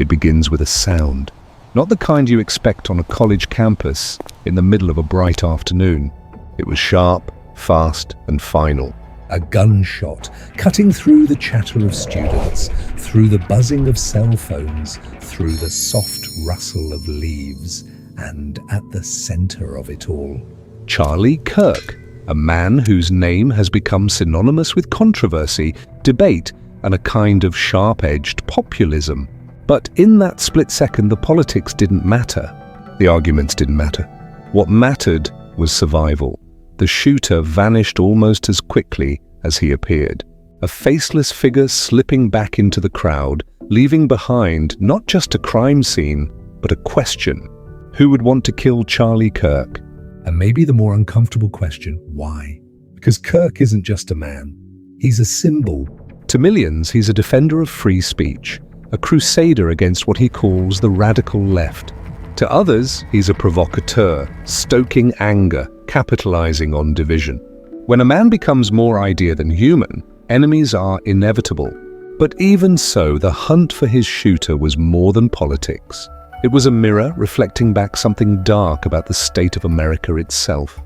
It begins with a sound, not the kind you expect on a college campus in the middle of a bright afternoon. It was sharp, fast, and final. A gunshot, cutting through the chatter of students, through the buzzing of cell phones, through the soft rustle of leaves, and at the center of it all, Charlie Kirk, a man whose name has become synonymous with controversy, debate, and a kind of sharp-edged populism. But in that split second, the politics didn't matter. The arguments didn't matter. What mattered was survival. The shooter vanished almost as quickly as he appeared, a faceless figure slipping back into the crowd, leaving behind not just a crime scene, but a question. Who would want to kill Charlie Kirk? And maybe the more uncomfortable question, why? Because Kirk isn't just a man. He's a symbol. To millions, he's a defender of free speech, a crusader against what he calls the radical left. To others, he's a provocateur, stoking anger, capitalizing on division. When a man becomes more idea than human, enemies are inevitable. But even so, the hunt for his shooter was more than politics. It was a mirror reflecting back something dark about the state of America itself.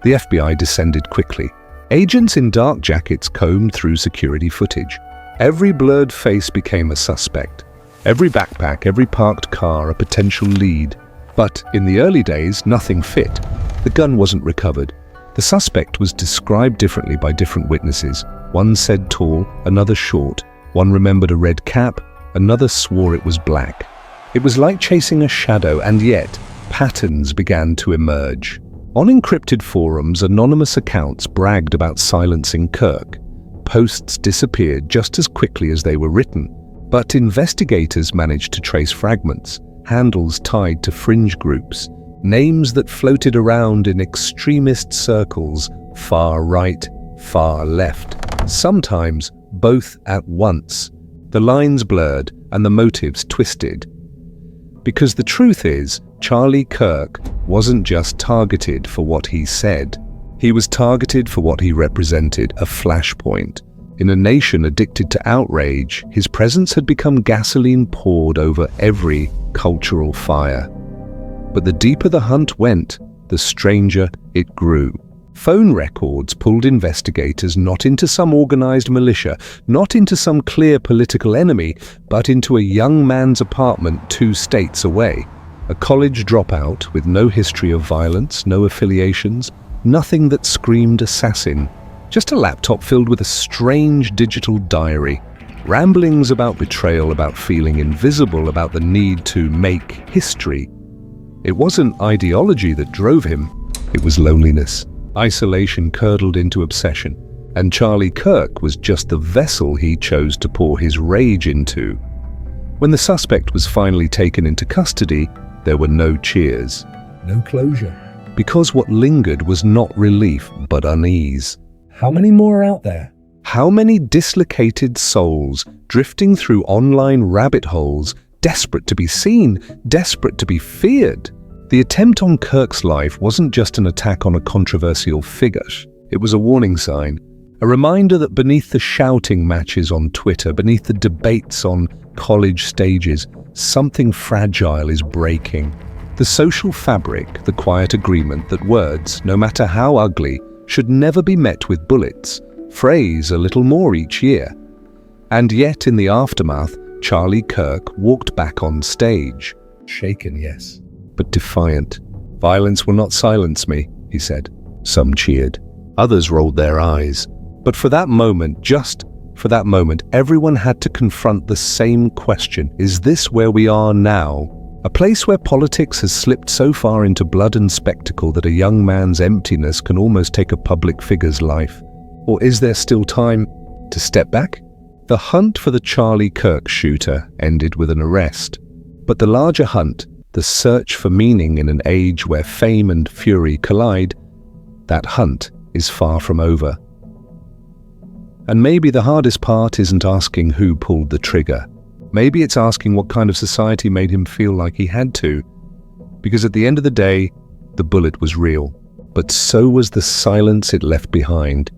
The FBI descended quickly. Agents in dark jackets combed through security footage. Every blurred face became a suspect. Every backpack, every parked car, a potential lead. But in the early days, nothing fit. The gun wasn't recovered. The suspect was described differently by different witnesses. One said tall, another short. One remembered a red cap, another swore it was black. It was like chasing a shadow, and yet patterns began to emerge. On encrypted forums, anonymous accounts bragged about silencing Kirk. Posts disappeared just as quickly as they were written. But investigators managed to trace fragments, handles tied to fringe groups, names that floated around in extremist circles, far right, far left, sometimes both at once. The lines blurred and the motives twisted. Because the truth is, Charlie Kirk wasn't just targeted for what he said. He was targeted for what he represented, a flashpoint. In a nation addicted to outrage, his presence had become gasoline poured over every cultural fire. But the deeper the hunt went, the stranger it grew. Phone records pulled investigators not into some organized militia, not into some clear political enemy, but into a young man's apartment 2 states away. A college dropout with no history of violence, no affiliations, nothing that screamed assassin. Just a laptop filled with a strange digital diary. Ramblings about betrayal, about feeling invisible, about the need to make history. It wasn't ideology that drove him, it was loneliness. Isolation curdled into obsession, and Charlie Kirk was just the vessel he chose to pour his rage into. When the suspect was finally taken into custody, there were no cheers. No closure. Because what lingered was not relief, but unease. How many more are out there? How many dislocated souls drifting through online rabbit holes, desperate to be seen, desperate to be feared? The attempt on Kirk's life wasn't just an attack on a controversial figure. It was a warning sign, a reminder that beneath the shouting matches on Twitter, beneath the debates on college stages, something fragile is breaking. The social fabric, the quiet agreement that words, no matter how ugly, should never be met with bullets, phrase a little more each year. And yet in the aftermath, Charlie Kirk walked back on stage. Shaken, yes, but defiant. "Violence will not silence me," he said. Some cheered. Others rolled their eyes. But for that moment, just for that moment, everyone had to confront the same question. Is this where we are now? A place where politics has slipped so far into blood and spectacle that a young man's emptiness can almost take a public figure's life? Or is there still time to step back? The hunt for the Charlie Kirk shooter ended with an arrest. But the larger hunt, the search for meaning in an age where fame and fury collide, that hunt is far from over. And maybe the hardest part isn't asking who pulled the trigger. Maybe it's asking what kind of society made him feel like he had to. Because at the end of the day, the bullet was real, but so was the silence it left behind.